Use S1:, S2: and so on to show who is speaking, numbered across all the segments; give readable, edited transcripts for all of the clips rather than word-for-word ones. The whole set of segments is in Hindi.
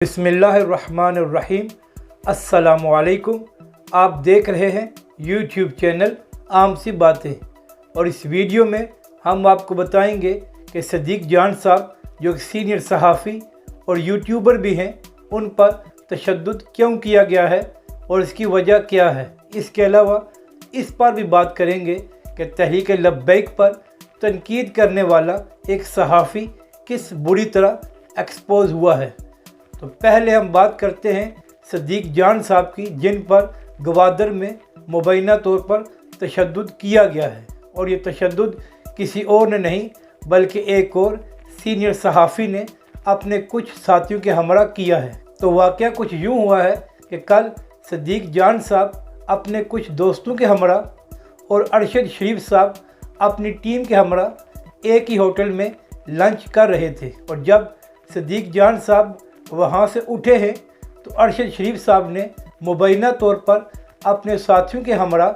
S1: बिस्मिल्लाहिर्रहमानिर्रहीम। अस्सलामुअलैकुम। आप देख रहे हैं यूट्यूब चैनल आम सी बातें, और इस वीडियो में हम आपको बताएंगे कि सदीक जान साहब जो सीनियर सहाफ़ी और यूट्यूबर भी हैं, उन पर तशद्दुद क्यों किया गया है और इसकी वजह क्या है। इसके अलावा इस पर भी बात करेंगे कि तहरीक लब्बैक पर तनकीद करने वाला एक सहाफ़ी किस बुरी तरह एक्सपोज हुआ है। तो पहले हम बात करते हैं सदीक जान साहब की, जिन पर गवादर में मुबैना तौर पर तशद्दुद किया गया है, और ये तशद्दुद किसी और ने नहीं बल्कि एक और सीनियर सहाफ़ी ने अपने कुछ साथियों के हमरा किया है। तो वाक़या कुछ यूँ हुआ है कि कल सदीक जान साहब अपने कुछ दोस्तों के हमरा और अरशद शरीफ साहब अपनी टीम के हमरा एक ही होटल में लंच कर रहे थे, और जब सदीक जान साहब वहाँ से उठे हैं तो अरशद शरीफ साहब ने मुबैना तौर पर अपने साथियों के हमरा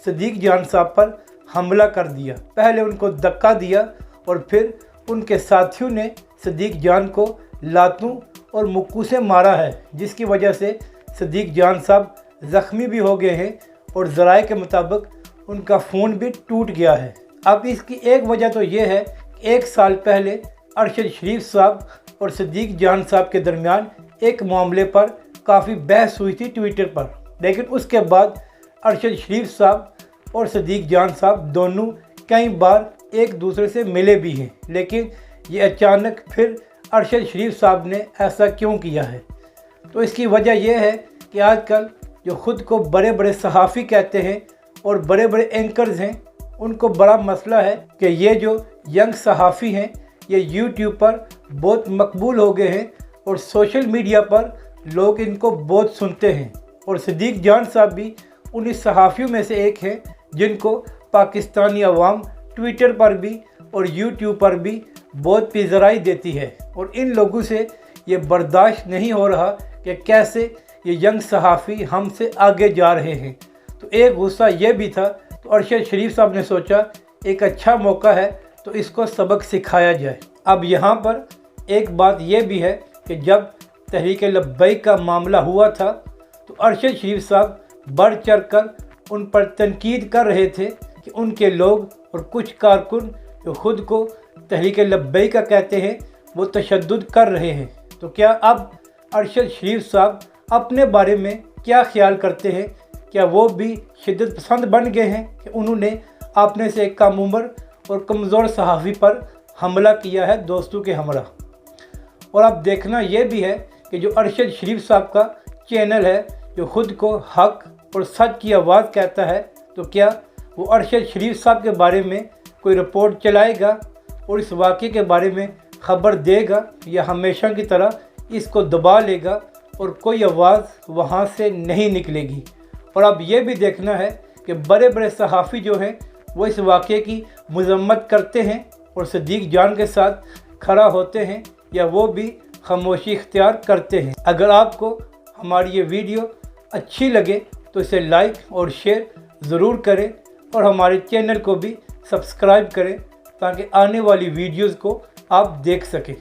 S1: सदीक जान साहब पर हमला कर दिया। पहले उनको धक्का दिया और फिर उनके साथियों ने सदीक जान को लातों और मुक्कू से मारा है, जिसकी वजह से सदीक जान साहब ज़ख्मी भी हो गए हैं और ज़राए के मुताबिक उनका फ़ोन भी टूट गया है। अब इसकी एक वजह तो ये है कि एक साल पहले अरशद शरीफ साहब और सदीक जान साहब के दरमियान एक मामले पर काफ़ी बहस हुई थी ट्विटर पर, लेकिन उसके बाद अरशद शरीफ साहब और सदीक जान साहब दोनों कई बार एक दूसरे से मिले भी हैं, लेकिन ये अचानक फिर अरशद शरीफ साहब ने ऐसा क्यों किया है। तो इसकी वजह यह है कि आजकल जो ख़ुद को बड़े बड़े सहाफ़ी कहते हैं और बड़े बड़े एंकर्स हैं, उनको बड़ा मसला है कि ये जो यंग सहाफ़ी हैं ये यूट्यूब पर बहुत मकबूल हो गए हैं और सोशल मीडिया पर लोग इनको बहुत सुनते हैं। और सदीक जान साहब भी उन्हीं सहाफ़ियों में से एक हैं जिनको पाकिस्तानी अवाम ट्विटर पर भी और यूट्यूब पर भी बहुत पिज़राई देती है, और इन लोगों से ये बर्दाश्त नहीं हो रहा कि कैसे ये यंग सहाफ़ी हमसे आगे जा रहे हैं। तो एक गुस्सा ये भी था, तो अरशद शरीफ साहब ने सोचा एक अच्छा मौका है तो इसको सबक सिखाया जाए। अब यहाँ पर एक बात यह भी है कि जब तहरीक लब्बैक का मामला हुआ था तो अरशद शरीफ साहब बढ़ चढ़ कर उन पर तनकीद कर रहे थे कि उनके लोग और कुछ कारकुन जो ख़ुद को तहरीक लब्बैक का कहते हैं वो तशद्दुद कर रहे हैं। तो क्या अब अरशद शरीफ साहब अपने बारे में क्या ख्याल करते हैं? क्या वो भी शिद्दत पसंद बन गए हैं कि उन्होंने अपने से कम उम्र और कमज़ोर सहाफ़ी पर हमला किया है दोस्तों के हमरा? और अब देखना यह भी है कि जो अरशद शरीफ साहब का चैनल है जो ख़ुद को हक और सच की आवाज़ कहता है, तो क्या वो अरशद शरीफ साहब के बारे में कोई रिपोर्ट चलाएगा और इस वाक़े के बारे में ख़बर देगा, या हमेशा की तरह इसको दबा लेगा और कोई आवाज़ वहाँ से नहीं निकलेगी। और अब यह भी देखना है कि बड़े बड़े सहाफ़ी जो हैं वो इस वाक़े की मज़म्मत करते हैं और सदीक जान के साथ खड़ा होते हैं, या वो भी खामोशी इख्तियार करते हैं। अगर आपको हमारी ये वीडियो अच्छी लगे तो इसे लाइक और शेयर ज़रूर करें, और हमारे चैनल को भी सब्सक्राइब करें ताकि आने वाली वीडियोज़ को आप देख सकें।